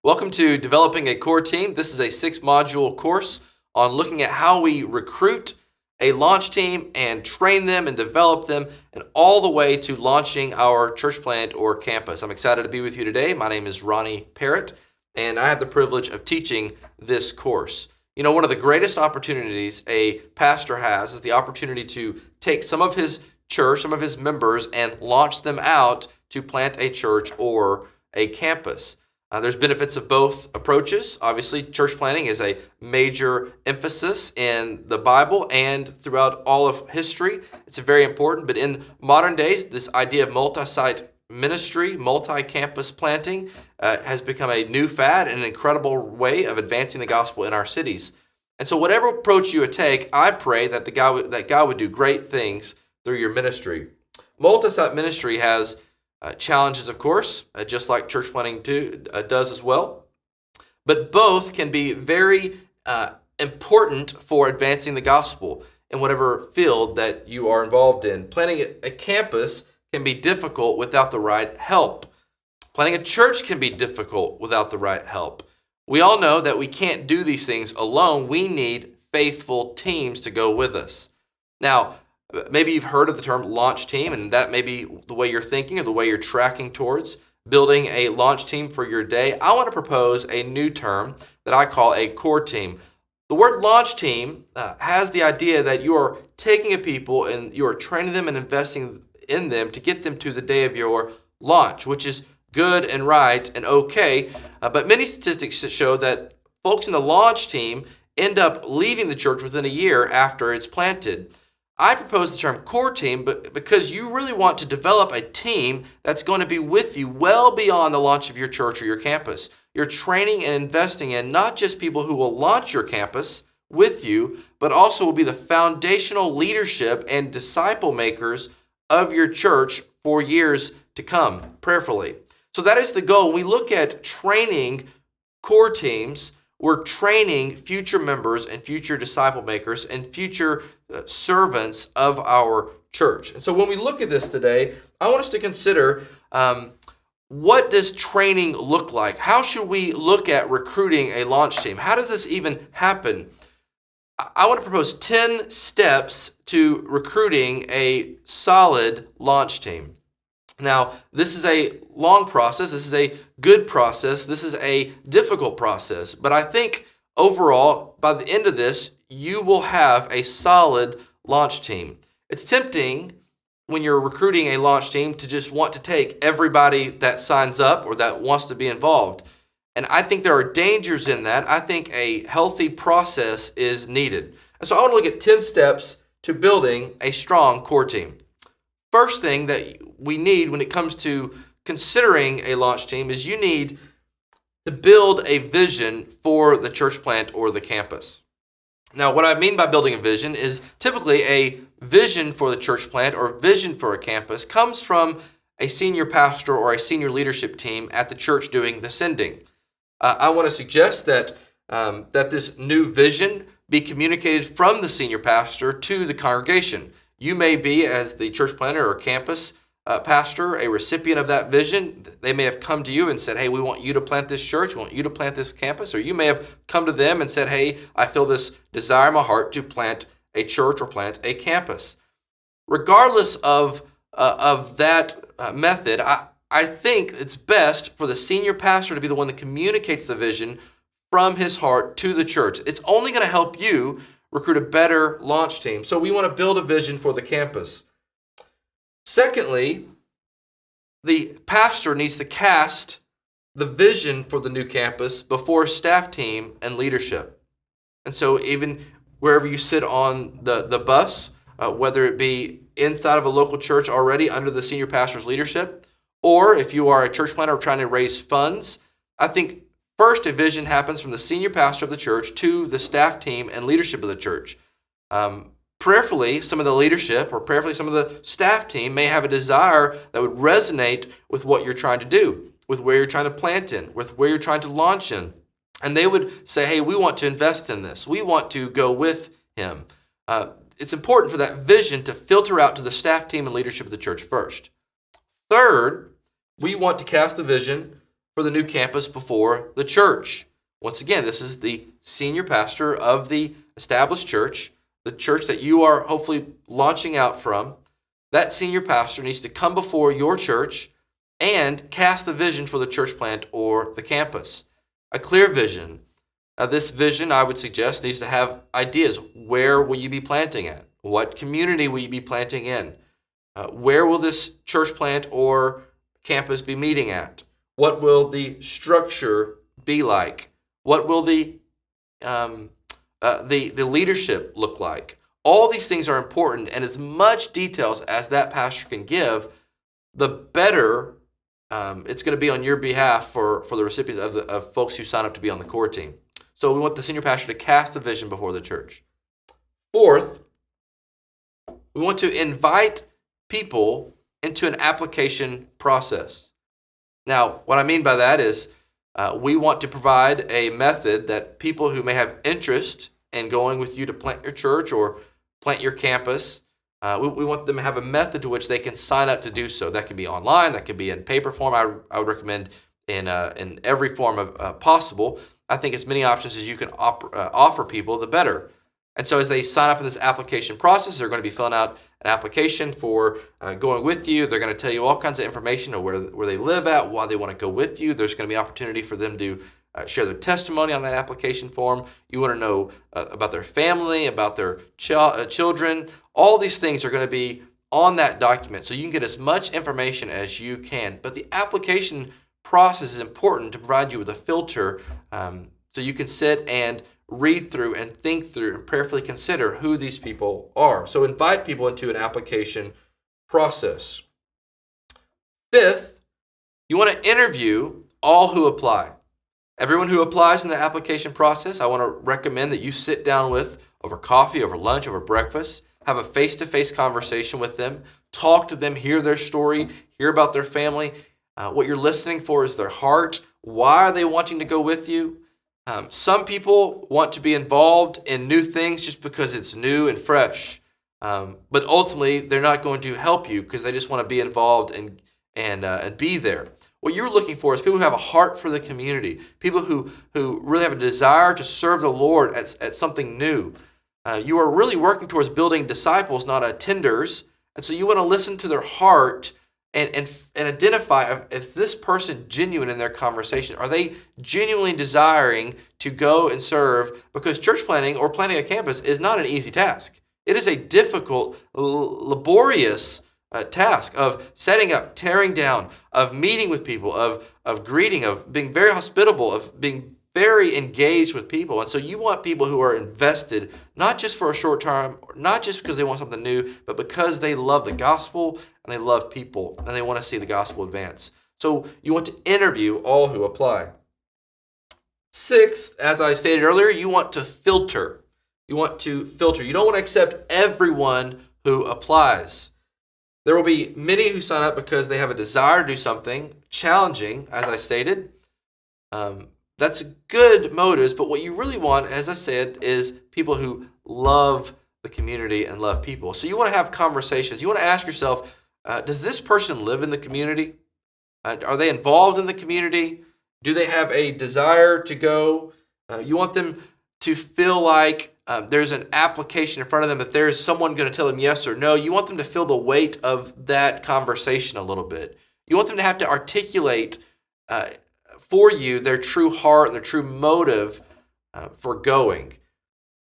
Welcome to Developing a Core Team. This is a 6-module course on looking at how we recruit a launch team and train them and develop them, and all the way to launching our church plant or campus. I'm excited to be with you today. My name is Ronnie Parrott, and I have the privilege of teaching this course. You know, one of the greatest opportunities a pastor has is the opportunity to take some of his church, some of his members, and launch them out to plant a church or a campus. There's benefits of both approaches. Obviously, church planting is a major emphasis in the Bible and throughout all of history. It's very important, but in modern days, this idea of multi-site ministry, multi-campus planting has become a new fad and an incredible way of advancing the gospel in our cities. And so whatever approach you would take, I pray that God would do great things through your ministry. Multi-site ministry has challenges, of course, just like church planting does as well. But both can be very important for advancing the gospel in whatever field that you are involved in. Planting a campus can be difficult without the right help. Planting a church can be difficult without the right help. We all know that we can't do these things alone. We need faithful teams to go with us. Now, maybe you've heard of the term launch team, and that may be the way you're thinking or the way you're tracking towards building a launch team for your day. I want to propose a new term that I call a core team. The word launch team has the idea that you are taking a people and you are training them and investing in them to get them to the day of your launch, which is good and right and okay. But many statistics show that folks in the launch team end up leaving the church within a year after it's planted. I propose the term core team but because you really want to develop a team that's going to be with you well beyond the launch of your church or your campus. You're training and investing in not just people who will launch your campus with you, but also will be the foundational leadership and disciple makers of your church for years to come, prayerfully. So that is the goal. We look at training core teams. We're training future members and future disciple makers and future servants of our church. And so when we look at this today, I want us to consider what does training look like? How should we look at recruiting a launch team? How does this even happen? I want to propose 10 steps to recruiting a solid launch team. Now, this is a long process. This is a good process. This is a difficult process. But I think overall, by the end of this, you will have a solid launch team. It's tempting when you're recruiting a launch team to just want to take everybody that signs up or that wants to be involved. And I think there are dangers in that. I think a healthy process is needed. And so I want to look at 10 steps to building a strong core team. First thing that we need when it comes to considering a launch team is you need to build a vision for the church plant or the campus. Now, what I mean by building a vision is typically a vision for the church plant or vision for a campus comes from a senior pastor or a senior leadership team at the church doing the sending. I want to suggest that this new vision be communicated from the senior pastor to the congregation. You may be, as the church planter or campus pastor, a recipient of that vision. They may have come to you and said, hey, we want you to plant this church. We want you to plant this campus. Or you may have come to them and said, hey, I feel this desire in my heart to plant a church or plant a campus. Regardless of that method, I think it's best for the senior pastor to be the one that communicates the vision from his heart to the church. It's only going to help you recruit a better launch team. So we want to build a vision for the campus. Secondly, the pastor needs to cast the vision for the new campus before staff team and leadership. And so even wherever you sit on the bus, whether it be inside of a local church already under the senior pastor's leadership, or if you are a church planter trying to raise funds, I think first a vision happens from the senior pastor of the church to the staff team and leadership of the church. Prayerfully, some of the leadership or prayerfully some of the staff team may have a desire that would resonate with what you're trying to do, with where you're trying to plant in, with where you're trying to launch in. And they would say, hey, we want to invest in this. We want to go with him. It's important for that vision to filter out to the staff team and leadership of the church first. Third, we want to cast the vision for the new campus before the church. Once again, this is the senior pastor of the established church, the church that you are hopefully launching out from. That senior pastor needs to come before your church and cast the vision for the church plant or the campus. A clear vision. Now, this vision, I would suggest, needs to have ideas. Where will you be planting at? What community will you be planting in? Where will this church plant or campus be meeting at? What will the structure be like? What will the leadership look like? All these things are important, and as much details as that pastor can give, the better it's going to be on your behalf for the recipients of folks who sign up to be on the core team. So we want the senior pastor to cast the vision before the church. Fourth, we want to invite people into an application process. Now, what I mean by that is we want to provide a method that people who may have interest in going with you to plant your church or plant your campus, we want them to have a method to which they can sign up to do so. That can be online, that can be in paper form. I would recommend in every form of possible. I think as many options as you can offer people, the better. And so as they sign up in this application process, they're going to be filling out an application for going with you. They're going to tell you all kinds of information of where they live at, why they want to go with you. There's going to be opportunity for them to share their testimony on that application form. You want to know about their family, about their children. All these things are going to be on that document, so you can get as much information as you can. But the application process is important to provide you with a filter so you can sit and read through and think through and prayerfully consider who these people are. So invite people into an application process. Fifth, you want to interview all who apply. Everyone who applies in the application process, I want to recommend that you sit down with over coffee, over lunch, over breakfast, have a face-to-face conversation with them, talk to them, hear their story, hear about their family. What you're listening for is their heart. Why are they wanting to go with you? Some people want to be involved in new things just because it's new and fresh. But ultimately, they're not going to help you because they just want to be involved and be there. What you're looking for is people who have a heart for the community, people who really have a desire to serve the Lord at something new. You are really working towards building disciples, not attenders. And so you want to listen to their heart and identify if this person genuine in their conversation. Are they genuinely desiring to go and serve? Because church planting or planting a campus is not an easy task. It is a difficult, laborious task of setting up, tearing down, of meeting with people, of greeting, of being very hospitable, of being very engaged with people. And so you want people who are invested, not just for a short term, not just because they want something new, but because they love the gospel and they love people and they want to see the gospel advance. So you want to interview all who apply. Sixth, as I stated earlier, you want to filter. You want to filter. You don't want to accept everyone who applies. There will be many who sign up because they have a desire to do something challenging, as I stated. That's good motives, but what you really want, as I said, is people who love the community and love people. So you want to have conversations. You want to ask yourself, does this person live in the community? Are they involved in the community? Do they have a desire to go? You want them to feel like there's an application in front of them, that there's someone going to tell them yes or no. You want them to feel the weight of that conversation a little bit. You want them to have to articulate for you their true heart, their true motive for going.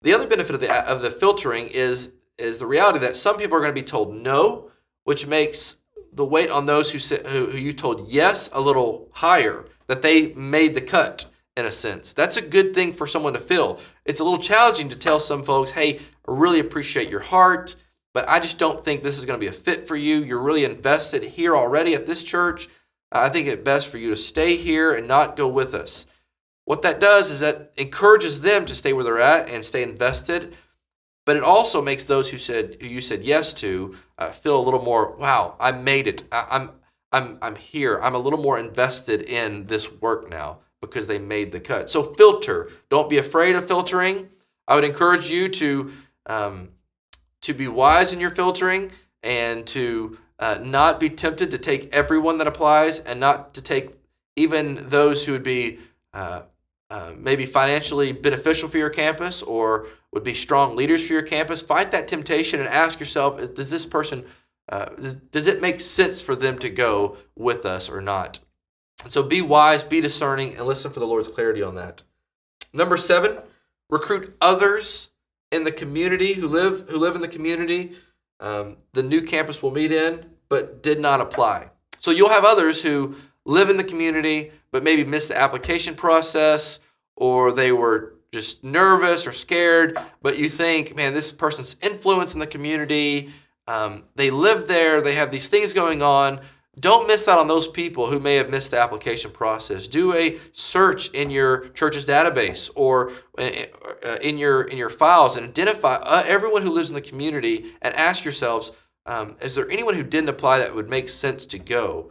The other benefit of the filtering is the reality that some people are going to be told no, which makes the weight on those who you told yes a little higher, that they made the cut in a sense. That's a good thing for someone to feel. It's a little challenging to tell some folks, hey, I really appreciate your heart, but I just don't think this is going to be a fit for you. You're really invested here already at this church. I think it's best for you to stay here and not go with us. What that does is that encourages them to stay where they're at and stay invested, but it also makes those who you said yes to feel a little more, wow, I made it. I'm here. I'm a little more invested in this work now because they made the cut. So filter. Don't be afraid of filtering. I would encourage you to be wise in your filtering and to not be tempted to take everyone that applies and not to take even those who would be maybe financially beneficial for your campus or would be strong leaders for your campus. Fight that temptation and ask yourself, does this person, does it make sense for them to go with us or not? So be wise, be discerning, and listen for the Lord's clarity on that. Number 7, recruit others in the community who live in the community the new campus will meet in, but did not apply. So you'll have others who live in the community, but maybe missed the application process, or they were just nervous or scared, but you think, man, this person's influence in the community, they live there, they have these things going on. Don't miss out on those people who may have missed the application process. Do a search in your church's database or in your files and identify everyone who lives in the community and ask yourselves, is there anyone who didn't apply that would make sense to go?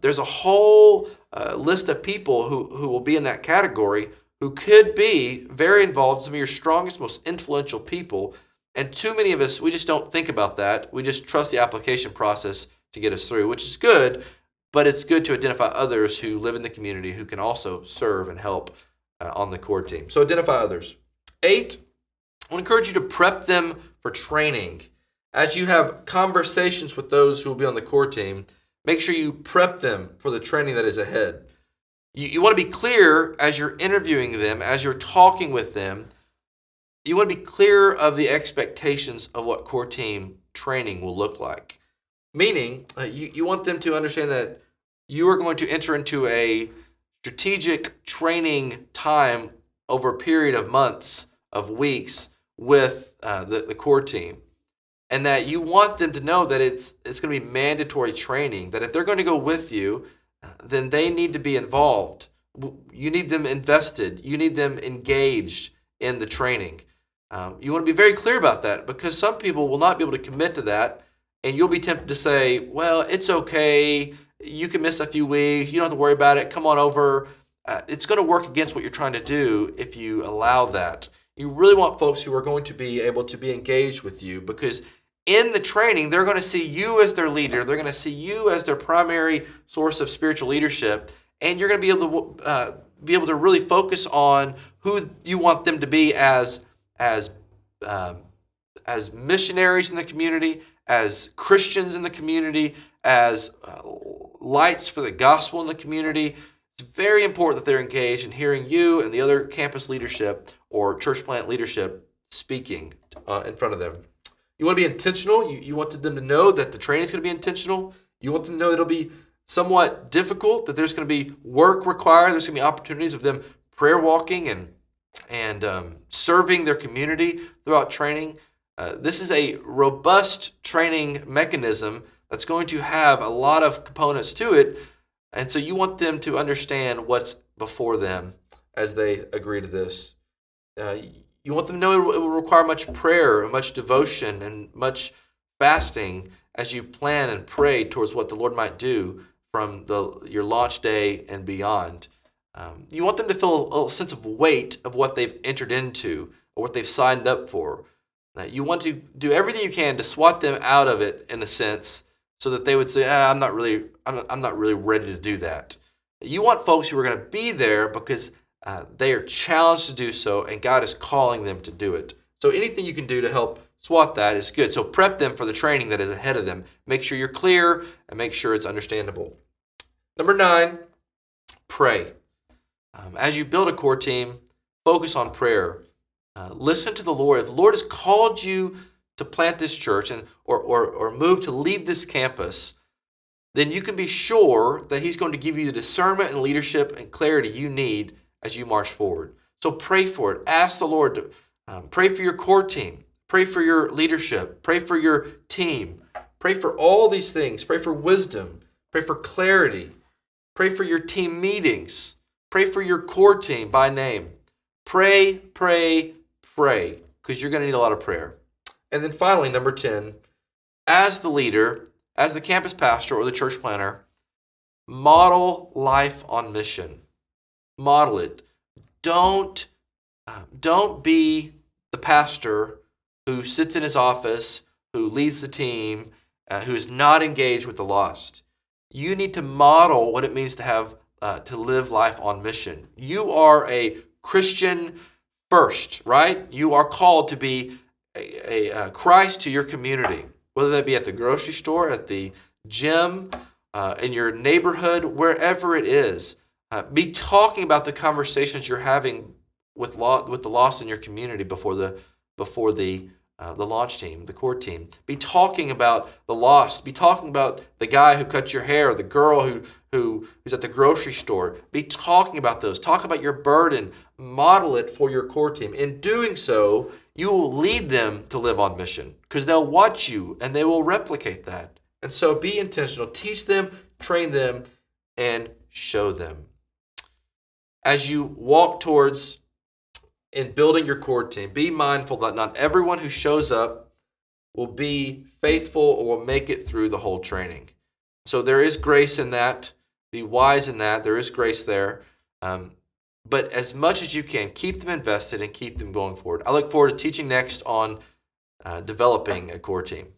There's a whole list of people who will be in that category who could be very involved, some of your strongest, most influential people. And too many of us, we just don't think about that. We just trust the application process to get us through, which is good, but it's good to identify others who live in the community who can also serve and help on the core team. So identify others. 8, I want to encourage you to prep them for training. As you have conversations with those who will be on the core team, make sure you prep them for the training that is ahead. You want to be clear as you're interviewing them, as you're talking with them. You want to be clear of the expectations of what core team training will look like. Meaning, you want them to understand that you are going to enter into a strategic training time over a period of months, of weeks with the core team. And that you want them to know that it's going to be mandatory training, that if they're going to go with you, then they need to be involved. You need them invested. You need them engaged in the training. You want to be very clear about that, because some people will not be able to commit to that, and you'll be tempted to say, well, it's okay. You can miss a few weeks. You don't have to worry about it. Come on over. It's going to work against what you're trying to do if you allow that. You really want folks who are going to be able to be engaged with you, because in the training, they're going to see you as their leader. They're going to see you as their primary source of spiritual leadership, and you're going to be able to really focus on who you want them to be as missionaries in the community, as Christians in the community, as lights for the gospel in the community. It's very important that they're engaged in hearing you and the other campus leadership or church plant leadership speaking in front of them. You want to be intentional. You want them to know that the training is going to be intentional. You want them to know that it'll be somewhat difficult, that there's going to be work required. There's going to be opportunities of them prayer walking and serving their community throughout training. This is a robust training mechanism that's going to have a lot of components to it. And so you want them to understand what's before them as they agree to this. You want them to know it will require much prayer, much devotion, and much fasting as you plan and pray towards what the Lord might do from your launch day and beyond. You want them to feel a sense of weight of what they've entered into or what they've signed up for. You want to do everything you can to swat them out of it, in a sense, so that they would say, I'm not really ready to do that. You want folks who are going to be there because they are challenged to do so, and God is calling them to do it. So anything you can do to help swat that is good. So prep them for the training that is ahead of them. Make sure you're clear and make sure it's understandable. Number 9, pray. As you build a core team, focus on prayer. Listen to the Lord. If the Lord has called you to plant this church or move to lead this campus, then you can be sure that He's going to give you the discernment and leadership and clarity you need as you march forward. So pray for it. Ask the Lord to pray for your core team. Pray for your leadership. Pray for your team. Pray for all these things. Pray for wisdom. Pray for clarity. Pray for your team meetings. Pray for your core team by name. Pray, pray, pray, because you're going to need a lot of prayer. And then finally, number 10, as the leader, as the campus pastor or the church planter, model life on mission. Model it. Don't be the pastor who sits in his office, who leads the team, who is not engaged with the lost. You need to model what it means to have to live life on mission. You are a Christian first, right? You are called to be a Christ to your community, whether that be at the grocery store, at the gym, in your neighborhood, wherever it is. Be talking about the conversations you're having with the lost in your community before the launch team, the core team. Be talking about the lost. Be talking about the guy who cut your hair, or the girl who's at the grocery store. Be talking about those. Talk about your burden. Model it for your core team. In doing so, you will lead them to live on mission because they'll watch you and they will replicate that. And so be intentional. Teach them, train them, and show them. As you walk towards in building your core team, be mindful that not everyone who shows up will be faithful or will make it through the whole training. So there is grace in that. Be wise in that. There is grace there. But as much as you can, keep them invested and keep them going forward. I look forward to teaching next on developing a core team.